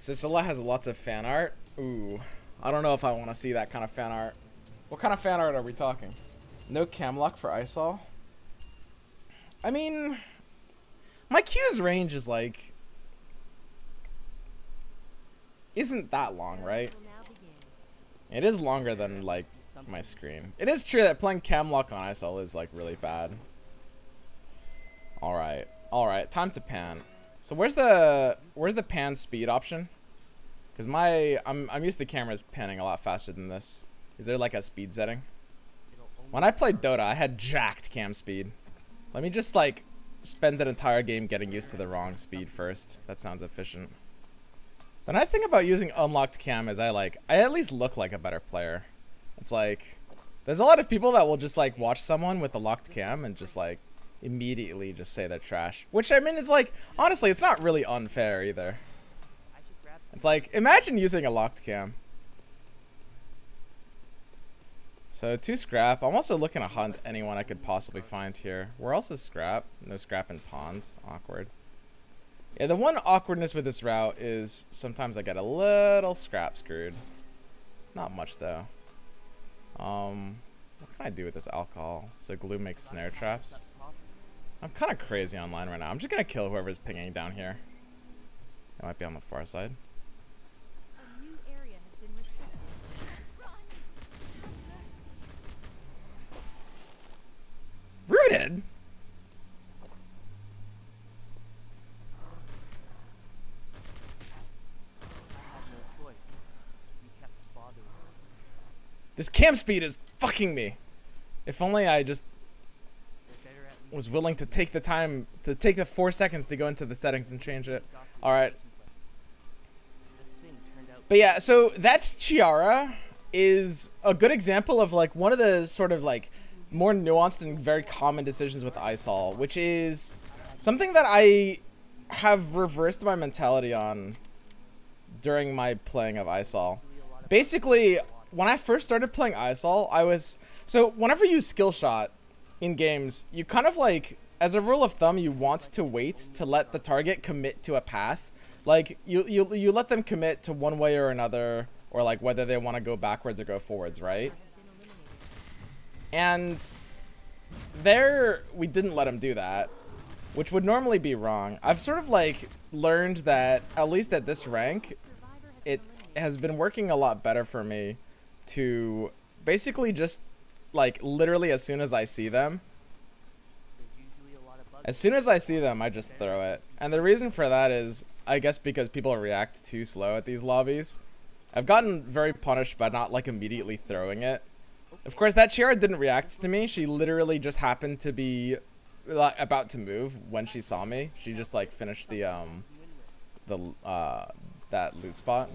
Cicilla has lots of fan art. Ooh, I don't know if I want to see that kind of fan art. What kind of fan art are we talking? No cam lock for ISOL? I mean, my Q's range is like, isn't that long, right? It is longer than like my screen. It is true that playing cam lock on ISOL is like really bad. All right, time to pan. So where's the pan speed option? Because I'm used to cameras panning a lot faster than this. Is there like a speed setting? When I played Dota, I had jacked cam speed. Let me just like spend an entire game getting used to the wrong speed first. That sounds efficient. The nice thing about using unlocked cam is I at least look like a better player. It's like, there's a lot of people that will just like watch someone with a locked cam and just like immediately just say they're trash. Which I mean is like, honestly, it's not really unfair either. It's like, imagine using a locked cam. So 2 scrap. I'm also looking to hunt anyone I could possibly find here. Where else is scrap? No scrap in ponds. Awkward. Yeah, the one awkwardness with this route is sometimes I get a little scrap screwed. Not much though. What can I do with this alcohol? So glue makes snare traps. I'm kind of crazy online right now. I'm just gonna kill whoever's pinging down here. It might be on the far side. A new area has been restricted. Rooted? This cam speed is fucking me. If only I just was willing to take the time, to take the 4 seconds to go into the settings and change it. Alright. But yeah, so that's Chiara is a good example of like one of the sort of like more nuanced and very common decisions with ISOL, which is something that I have reversed my mentality on during my playing of ISOL. Basically, when I first started playing ISOL, so whenever you skill shot in games, you kind of like, as a rule of thumb, you want to wait to let the target commit to a path. Like you let them commit to one way or another, or like whether they want to go backwards or go forwards, right? And there, we didn't let him do that, which would normally be wrong. I've sort of like learned that, at least at this rank, it has been working a lot better for me to basically just like literally as soon as I see them, I just throw it. And the reason for that is, I guess, because people react too slow at these lobbies. I've gotten very punished by not like immediately throwing it. Of course, that Chiara didn't react to me. She literally just happened to be about to move when she saw me. She just like finished that loot spot.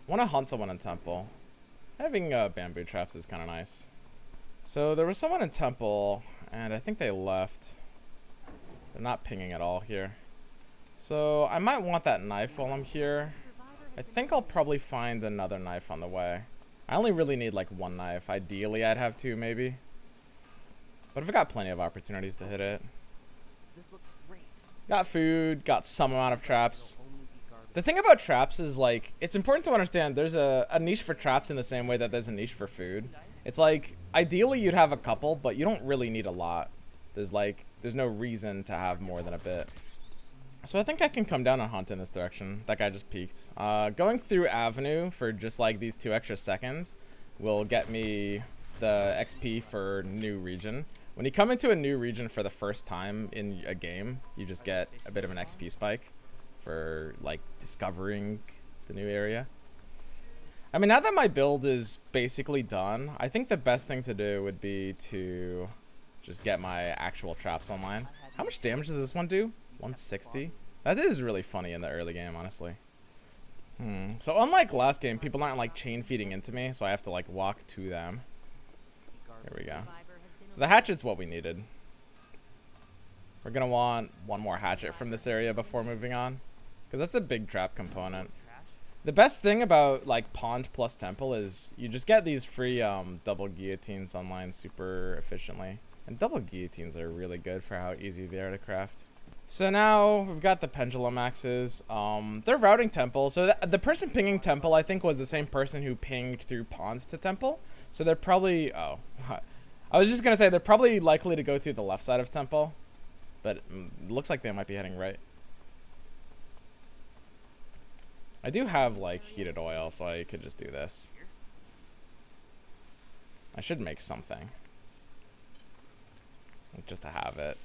Want to hunt someone in temple. Having bamboo traps is kind of nice. So there was someone in temple, and I think they left. They're not pinging at all here. So I might want that knife while I'm here. I think I'll probably find another knife on the way. I only really need like 1 knife. Ideally, I'd have 2 maybe. But I've got plenty of opportunities to hit it. Got food, got some amount of traps. The thing about traps is like, it's important to understand there's a niche for traps in the same way that there's a niche for food. It's like, ideally you'd have a couple, but you don't really need a lot. There's no reason to have more than a bit. So I think I can come down and hunt in this direction. That guy just peeked. Going through Avenue for just like these 2 extra seconds will get me the XP for new region. When you come into a new region for the first time in a game, you just get a bit of an XP spike for like discovering the new area. I mean, now that my build is basically done, I think the best thing to do would be to just get my actual traps online. How much damage does this one do? 160? That is really funny in the early game, honestly. So unlike last game, people aren't like chain feeding into me, so I have to like walk to them. There we go. So the hatchet's what we needed. We're gonna want 1 more hatchet from this area before moving on, because that's a big trap component. The best thing about like pond plus temple is you just get these free double guillotines online super efficiently. And double guillotines are really good for how easy they are to craft. So now we've got the pendulum axes. They're routing temple. So the person pinging temple, I think, was the same person who pinged through ponds to temple. So they're probably, oh, I was just gonna say they're probably likely to go through the left side of temple, but it looks like they might be heading right. I do have like heated oil, so I could just do this. I should make something just to have it.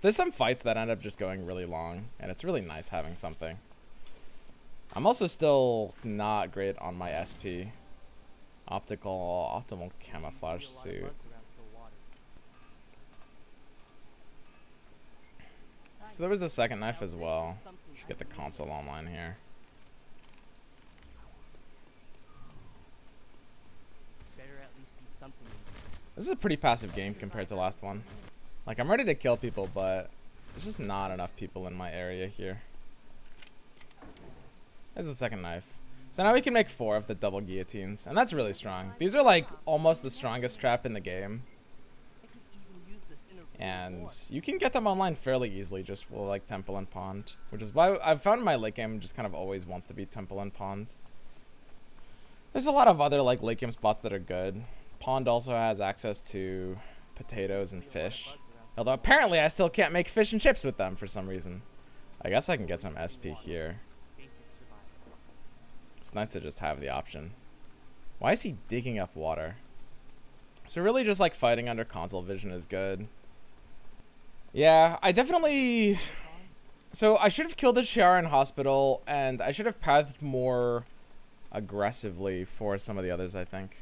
There's some fights that end up just going really long, and it's really nice having something. I'm also still not great on my SP. Optimal camouflage suit. So there was a second knife as well. Should get the console online here. This is a pretty passive game compared to the last one. Like, I'm ready to kill people, but there's just not enough people in my area here. There's the second knife. So now we can make 4 of the double guillotines, and that's really strong. These are like almost the strongest trap in the game. And you can get them online fairly easily just for like temple and pond, which is why I've found my late game just kind of always wants to be temple and ponds. There's a lot of other like late game spots that are good. Pond also has access to potatoes and fish. Although apparently I still can't make fish and chips with them for some reason. I guess I can get some SP here. It's nice to just have the option. Why is he digging up water? So really just like fighting under console vision is good. Yeah, I definitely... So I should have killed the Shiara in hospital, and I should have pathed more aggressively for some of the others, I think.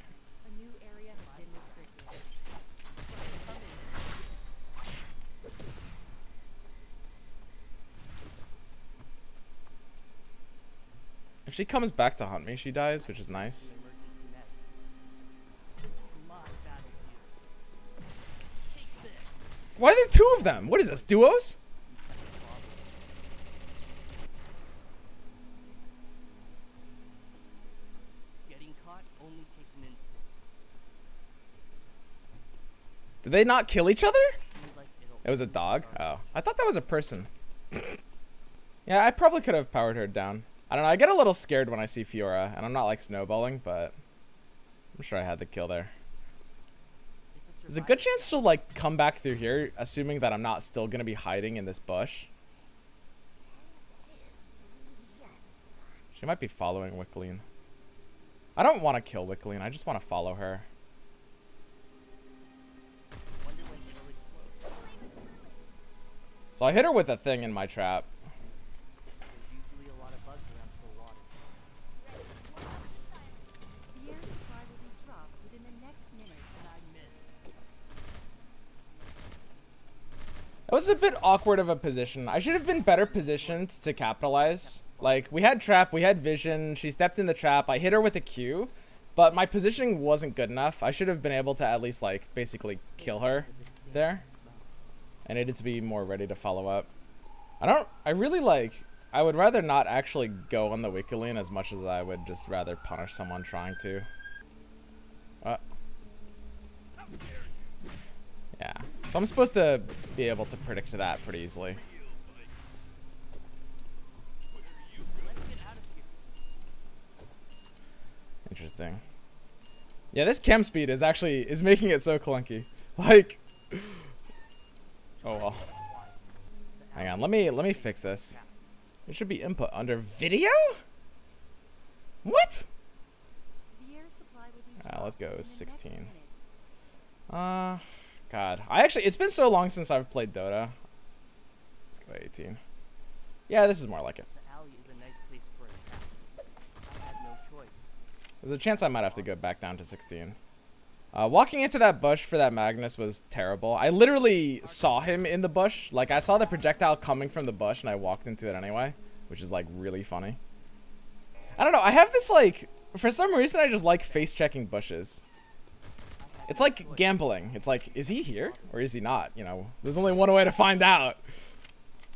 A new area has been restricted. If she comes back to hunt me, she dies, which is nice. Why are there 2 of them? What is this, duos? Getting caught only takes an instant. Did they not kill each other? Seems like it'll It was a dog? Oh, I thought that was a person. Yeah, I probably could have powered her down. I don't know, I get a little scared when I see Fiora, and I'm not like snowballing, but I'm sure I had the kill there. There's a good chance she'll like come back through here, assuming that I'm not still gonna be hiding in this bush. She might be following Wickleen. I don't want to kill Wickleen, I just want to follow her. So I hit her with a thing in my trap. There's usually a lot of bugs around still water. The air supply will be dropped within the next minute. And I miss. That was a bit awkward of a position. I should have been better positioned to capitalize. Like, we had trap, we had vision, she stepped in the trap, I hit her with a Q, but my positioning wasn't good enough. I should have been able to at least, like, basically kill her there. I needed to be more ready to follow up. I really like, I would rather not actually go on the Wickleen as much as I would just rather punish someone trying to. Yeah, so I'm supposed to be able to predict that pretty easily. Interesting. Yeah, this chem speed is making it so clunky. Like, oh well. Hang on, let me fix this. It should be input under video? What? The air supply will be Let's go dropped within the next 16. minute. God. It's been so long since I've played Dota. Let's go 18. Yeah, this is more like it. The alley is a nice place for a trap. I had no choice. There's a chance I might have to go back down to 16. Walking into that bush for that Magnus was terrible. I literally saw him in the bush. Like, I saw the projectile coming from the bush, and I walked into it anyway, which is, like, really funny. I don't know. I have this, like, for some reason, I just like face-checking bushes. It's like gambling. It's like, is he here or is he not? You know, there's only one way to find out.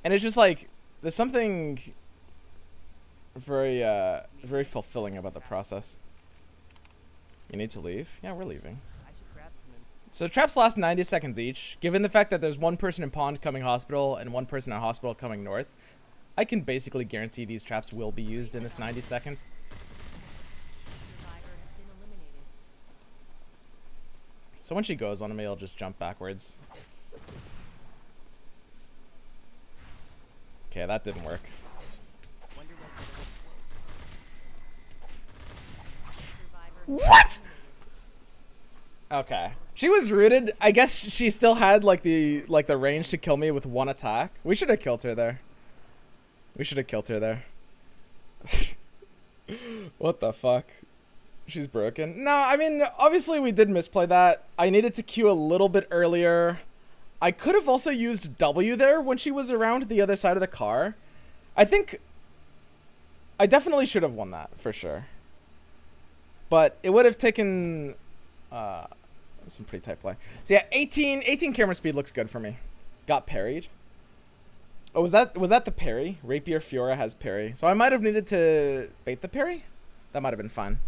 And it's just like, there's something very, very fulfilling about the process. You need to leave? Yeah, we're leaving. I should grab some. So traps last 90 seconds each. Given the fact that there's one person in pond coming hospital and one person at hospital coming north, I can basically guarantee these traps will be used in this 90 seconds. Survivor has been eliminated. So when she goes on me, I'll just jump backwards. Okay, that didn't work. Wonder Survivor What? Okay. She was rooted. I guess she still had like the range to kill me with one attack. We should have killed her there. We should have killed her there. What the fuck? She's broken. No, I mean, obviously we did misplay that. I needed to queue a little bit earlier. I could have also used W there when she was around the other side of the car. I think I definitely should have won that for sure. But it would have taken some pretty tight play. So yeah, 18 camera speed looks good for me. Got parried. Oh, was that the parry? Rapier Fiora has parry. So I might have needed to bait the parry. That might have been fine.